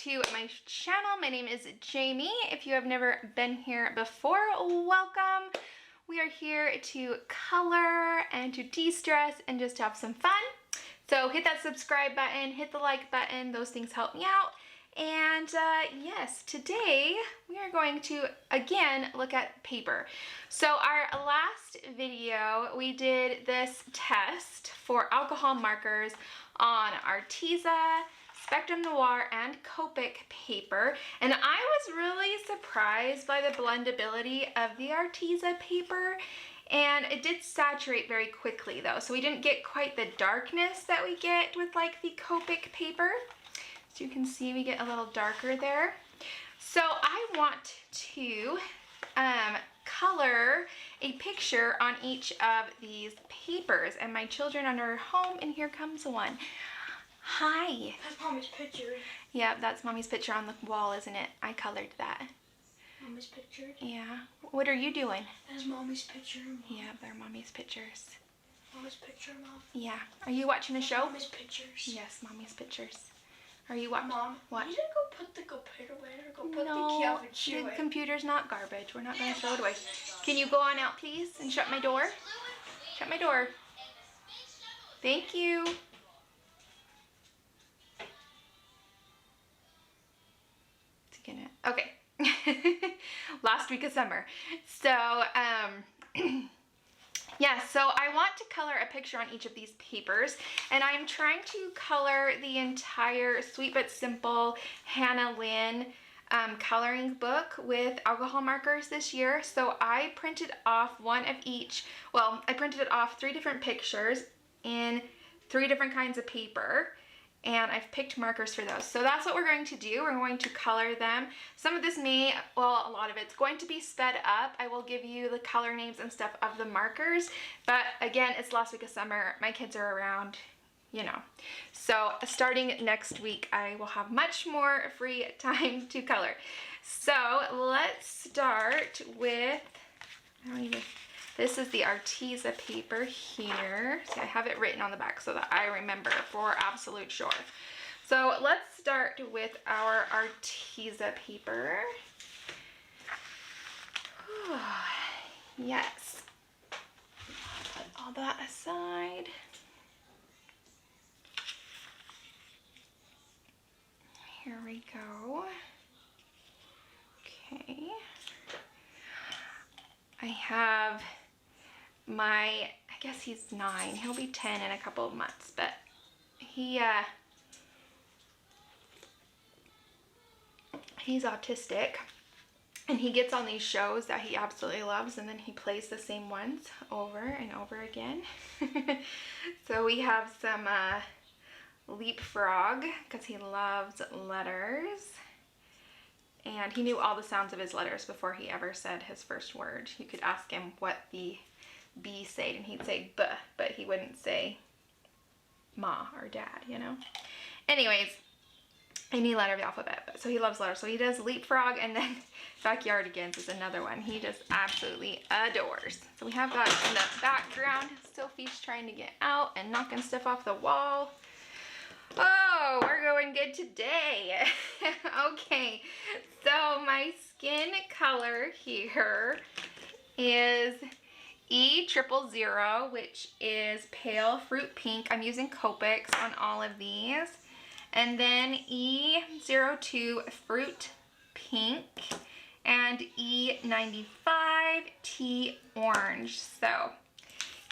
to my channel. My name is Jamie. If you have never been here before, welcome. We are here to color and to de-stress and just have some fun. So hit that subscribe button, hit the like button. Those things help me out. And yes, today we are going to again look at paper. So our last video we did this test for alcohol markers on Arteza, Spectrum Noir, and Copic paper, and I was really surprised by the blendability of the Arteza paper, and it did saturate very quickly though, so we didn't get quite the darkness that we get with like the Copic paper. So you can see we get a little darker there. So I want to color a picture on each of these papers, and my children are home, and here comes one. Hi. That's Mommy's picture. Yep, that's Mommy's picture on the wall, isn't it? I colored that. Mommy's picture? Yeah. What are you doing? That's Mommy's picture, Mom. Yeah, they're Mommy's pictures. Mommy's picture, Mom. Yeah. Are you watching a show? Mommy's pictures. Yes, Mommy's pictures. Are you watching? Mom, what? you didn't go put the computer away or go put No, the cabbage away. the computer's not garbage. We're not going to throw it away. Can you go on out, please, and shut my door? Shut my door. Thank you. Okay. Last week of summer. So, yeah, so I want to color a picture on each of these papers, and I'm trying to color the entire Sweet But Simple Hannah Lynn coloring book with alcohol markers this year. So I printed off one of each. Well, I printed off 3 different pictures in 3 different kinds of paper, and I've picked markers for those. So that's what we're going to do. We're going to color them. Some of this may, well, a lot of it's going to be sped up. I will give you the color names and stuff of the markers, but again, it's last week of summer. My kids are around, you know. So starting next week, I will have much more free time to color. So let's start with, this is the Arteza paper here. See, I have it written on the back so that I remember for absolute sure. So let's start with our Arteza paper. Yes. Put all that aside. Here we go. Okay. I have I guess he's 9. He'll be 10 in a couple of months, but he's autistic, and he gets on these shows that he absolutely loves, and then he plays the same ones over and over again. So we have some leapfrog because he loves letters. And he knew all the sounds of his letters before he ever said his first word. You could ask him what the B said, and he'd say B, but he wouldn't say ma or dad, you know? Anyways, any letter of the alphabet. So he loves letters. So he does leapfrog, and then backyardigans is another one he just absolutely adores. So we have that in the background. Sophie's trying to get out and knocking stuff off the wall. Oh, we're going good today. Okay, so my skin color here is E000, which is pale fruit pink. I'm using Copics on all of these. And then E02 fruit pink and E95 tea orange. So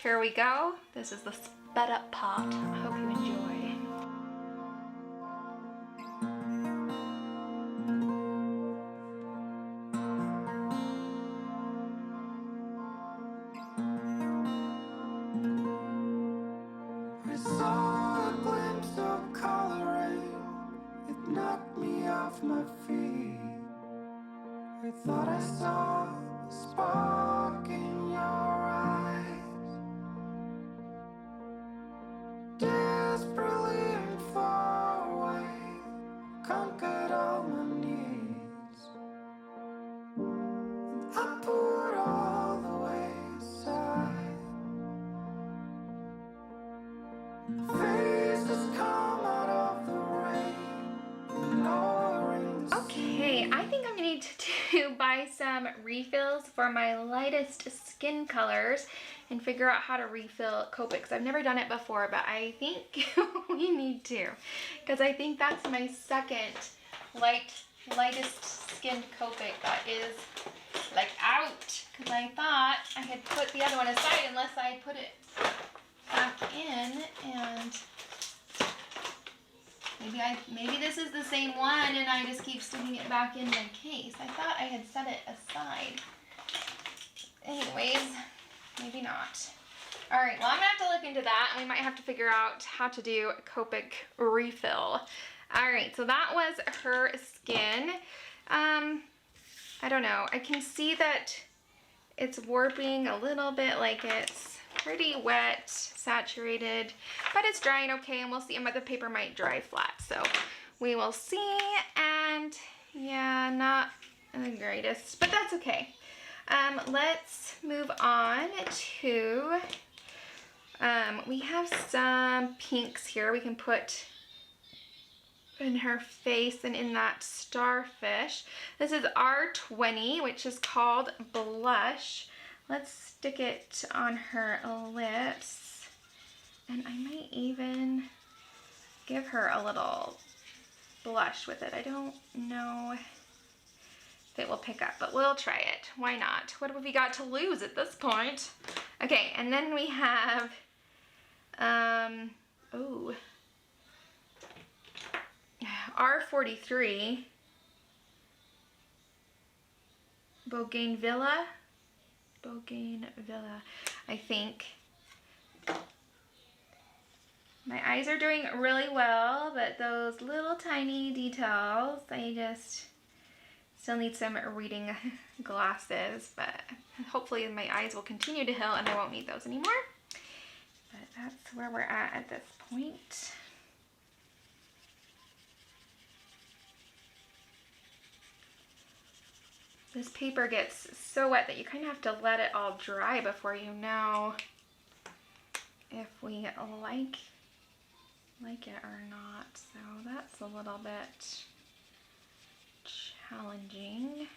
here we go. This is the sped up pot. I hope you enjoy. My feet, I thought I saw a spark in your eyes, desperately and far away, conquered all my needs, and I put all the way aside. Faces come out of the rain, Noir some refills for my lightest skin colors and figure out how to refill Copic, because I've never done it before, but I think we need to, because I think that's my second lightest skinned Copic that is like out, because I thought I had put the other one aside unless I put it back in, and maybe this is the same one and I just keep sticking it back in the case. I thought I had set it aside. Anyways, maybe not. All right, well, I'm gonna have to look into that, and we might have to figure out how to do Copic refill. All right, so that was her skin. I don't know, I can see that it's warping a little bit, like it's pretty wet, saturated, but it's drying okay, and we'll see. And the paper might dry flat, so we will see. And yeah, not the greatest, but that's okay. Let's move on to, we have some pinks here we can put in her face and in that starfish. This is R20, which is called Blush. Let's stick it on her lips, and I might even give her a little blush with it. I don't know if it will pick up, but we'll try it. Why not? What have we got to lose at this point? Okay, and then we have, R43, Bougainvillea, I think. My eyes are doing really well, but those little tiny details, I just still need some reading glasses, but hopefully my eyes will continue to heal and I won't need those anymore. But that's where we're at this point. This paper gets so wet that you kind of have to let it all dry before you know if we like it or not. So that's a little bit challenging.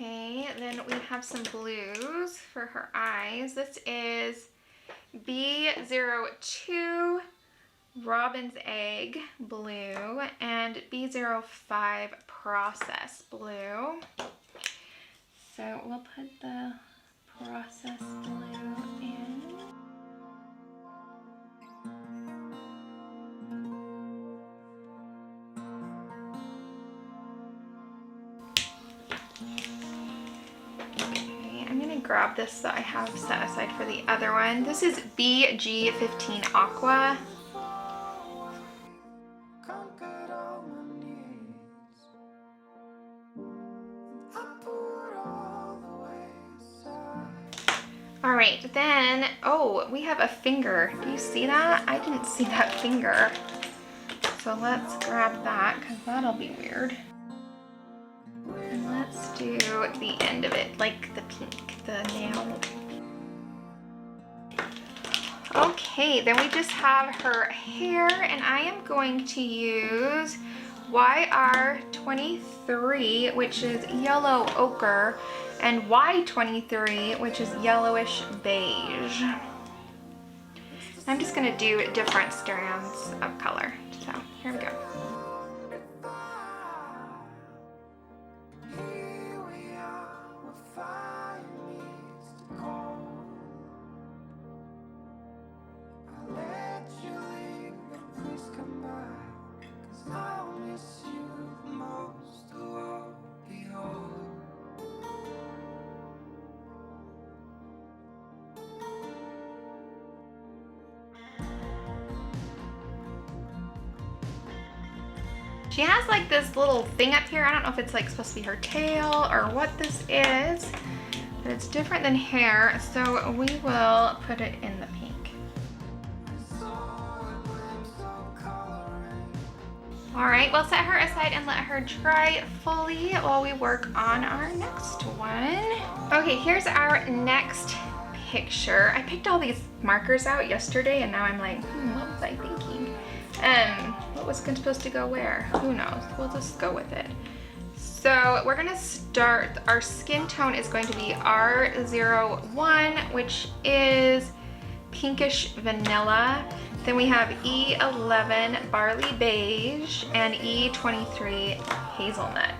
Okay, then we have some blues for her eyes. This is B02 Robin's Egg Blue and B05 Process Blue. So we'll put the Process Blue in. Grab this that I have set aside for the other one. This is BG15 Aqua. All right, then, oh, we have a finger. Do you see that? I didn't see that finger. So let's grab that, because that'll be weird. And let's do the end of it, like the pink, the nail. Okay, then we just have her hair, and I am going to use YR23, which is yellow ochre, and Y23, which is yellowish beige. I'm just gonna do different strands of color. So here we go. She has like this little thing up here. I don't know if it's like supposed to be her tail or what this is, but it's different than hair, so we will put it in the pink. All right, we'll set her aside and let her dry fully while we work on our next one. Okay, here's our next picture. I picked all these markers out yesterday and now I'm like, what was I thinking? What was supposed to go where? Who knows? We'll just go with it. So we're gonna start, our skin tone is going to be R01, which is pinkish vanilla. Then we have E11 barley beige and E23 hazelnut.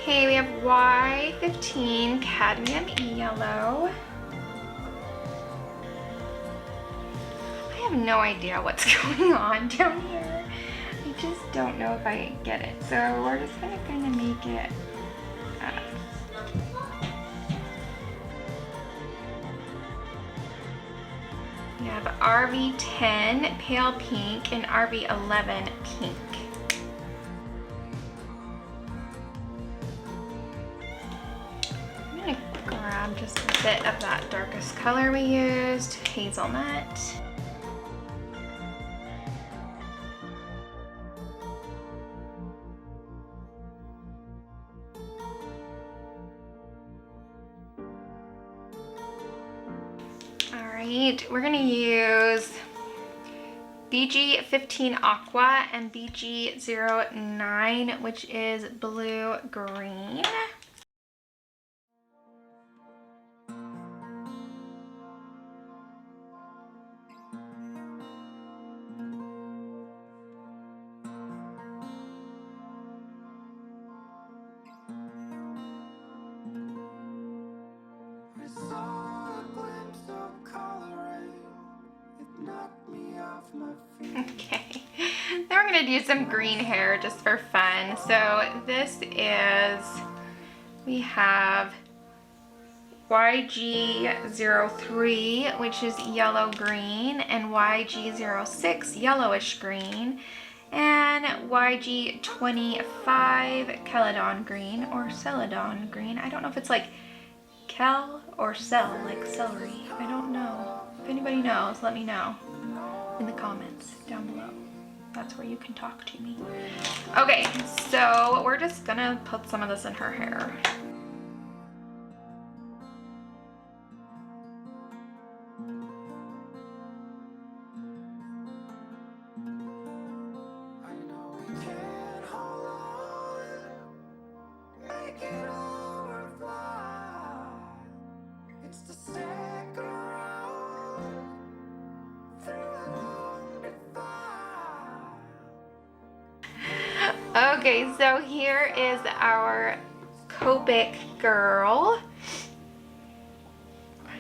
Okay, we have Y15 cadmium yellow. I have no idea what's going on down here. I just don't know if I get it. So we're just gonna kind of make it we have RV10 pale pink and RV11 pink. Grab just a bit of that darkest color we used, hazelnut. All right, we're gonna use BG15 Aqua and BG09, which is blue green. Okay, then we're gonna do some green hair just for fun. So this is, we have YG03, which is yellow green, and YG06, yellowish green, and YG25, Celadon green, or Celadon green. I don't know if it's like cal or cell, like celery. I don't know. If anybody knows, let me know in the comments down below. That's where you can talk to me. Okay, so we're just gonna put some of this in her hair. Okay, so here is our Copic girl.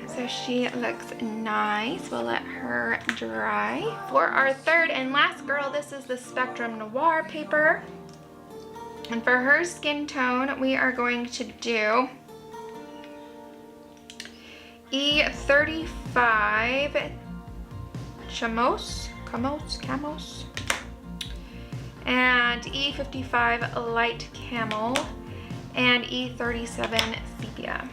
So she looks nice. We'll let her dry. For our third and last girl, this is the Spectrum Noir paper. And for her skin tone, we are going to do E35 Camos, and E55 Light Camel, and E37 Sepia.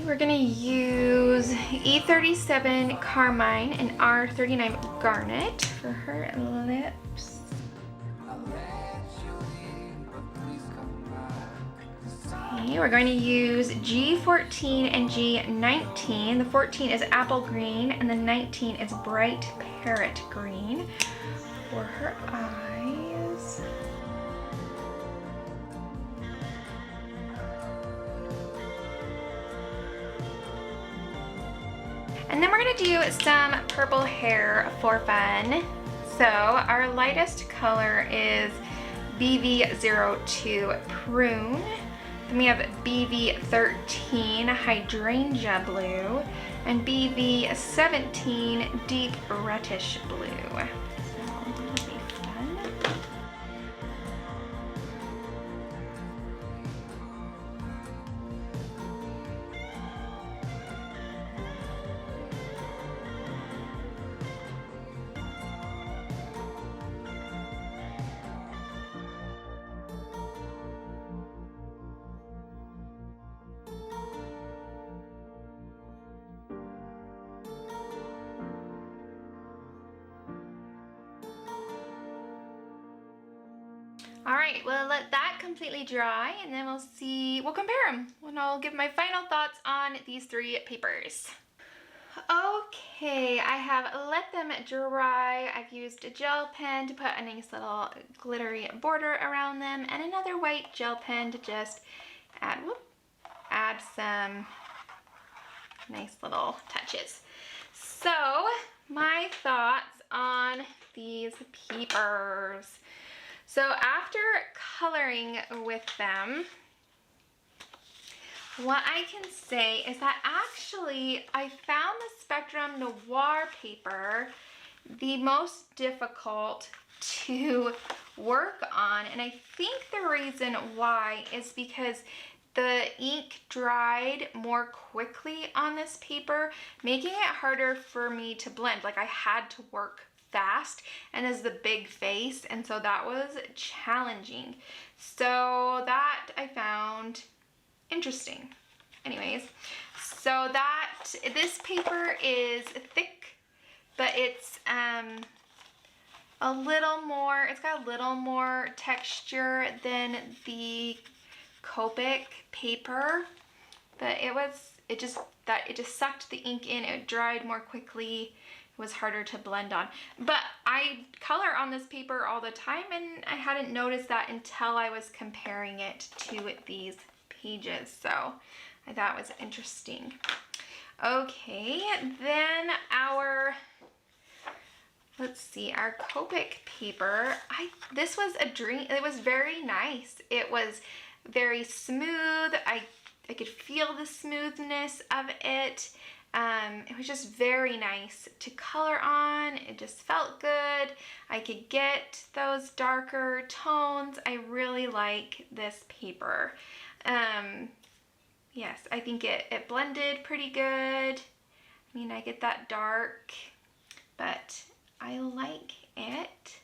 We're gonna use E37 Carmine and R39 Garnet for her lips. Okay, we're going to use G14 and G19. The 14 is apple green and the 19 is bright parrot green for her eyes. And then we're gonna do some purple hair for fun. So our lightest color is BV02 Prune. Then we have BV13 Hydrangea Blue and BV17 Deep Reddish Blue. So that'll be fun. All right, we'll let that completely dry and then we'll compare them. And I'll give my final thoughts on these three papers. Okay, I have let them dry. I've used a gel pen to put a nice little glittery border around them and another white gel pen to just add some nice little touches. So, my thoughts on these papers. So after coloring with them, what I can say is that actually I found the Spectrum Noir paper the most difficult to work on, and I think the reason why is because the ink dried more quickly on this paper, making it harder for me to blend. Like I had to work fast, and this is the big face, and so that was challenging. So that I found interesting. Anyways, so this paper is thick, but it's a little more, it's got a little more texture than the Copic paper, but it just sucked the ink in. It dried more quickly. It was harder to blend on. But I color on this paper all the time, and I hadn't noticed that until I was comparing it to these pages. So I thought it was interesting. Okay, then our Copic paper. This was a dream. It was very nice. It was very smooth. I could feel the smoothness of it. It was just very nice to color on. It just felt good. I could get those darker tones. I really like this paper. Yes, I think it blended pretty good. I mean, I get that dark, but I like it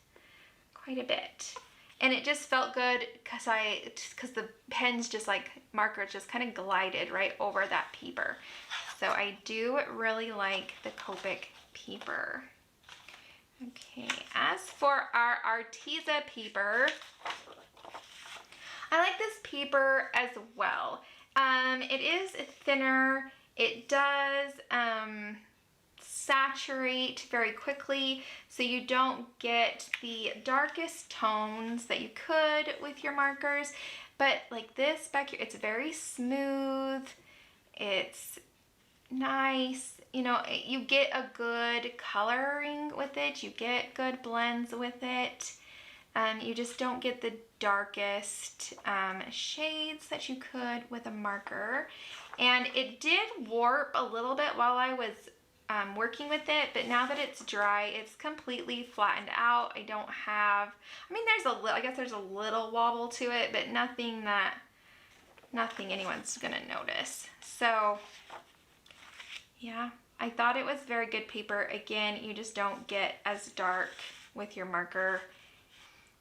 quite a bit. And it just felt good because the pens just like markers just kind of glided right over that paper. So I do really like the Copic paper. Okay, as for our Arteza paper, I like this paper as well. It is thinner. It does saturate very quickly, so you don't get the darkest tones that you could with your markers. But like this back here, it's very smooth. It's nice. You know, you get a good coloring with it. You get good blends with it. You just don't get the darkest shades that you could with a marker. And it did warp a little bit while I was working with it, but now that it's dry, it's completely flattened out. I don't have, I mean, I guess there's a little wobble to it, but nothing anyone's gonna notice. So yeah, I thought it was very good paper. Again, you just don't get as dark with your marker,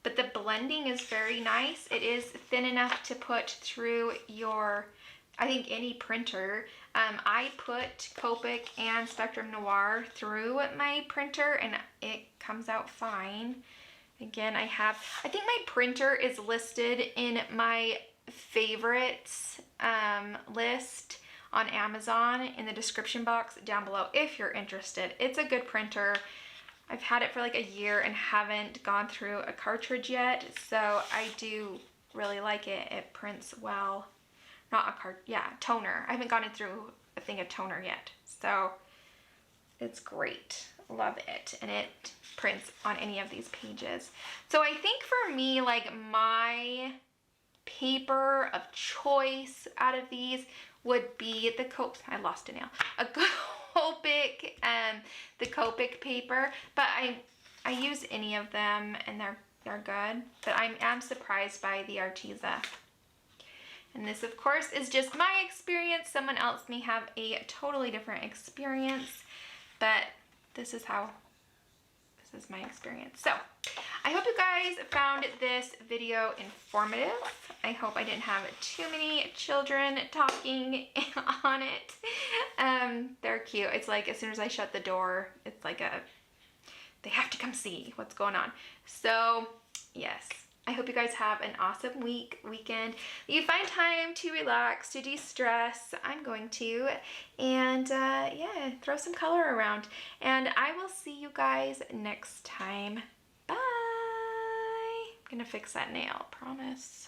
but the blending is very nice. It is thin enough to put through your I think any printer. I put Copic and Spectrum Noir through my printer and it comes out fine. Again, I think my printer is listed in my favorites list on Amazon in the description box down below if you're interested. It's a good printer. I've had it for like a year and haven't gone through a cartridge yet, so I do really like it. It prints well. Toner. I haven't gone through a thing of toner yet, so it's great. Love it. And it prints on any of these pages. So I think for me, like my paper of choice out of these would be the I lost a nail. A Copic, the Copic paper, but I use any of them and they're good. But I am surprised by the Arteza. And this, of course, is just my experience. Someone else may have a totally different experience, but this is my experience. So I hope you guys found this video informative. I hope I didn't have too many children talking on it. They're cute. It's like as soon as I shut the door, it's like they have to come see what's going on. So yes, I hope you guys have an awesome weekend. You find time to relax, to de-stress. I'm going to. And yeah, throw some color around. And I will see you guys next time. Bye. I'm gonna fix that nail, promise.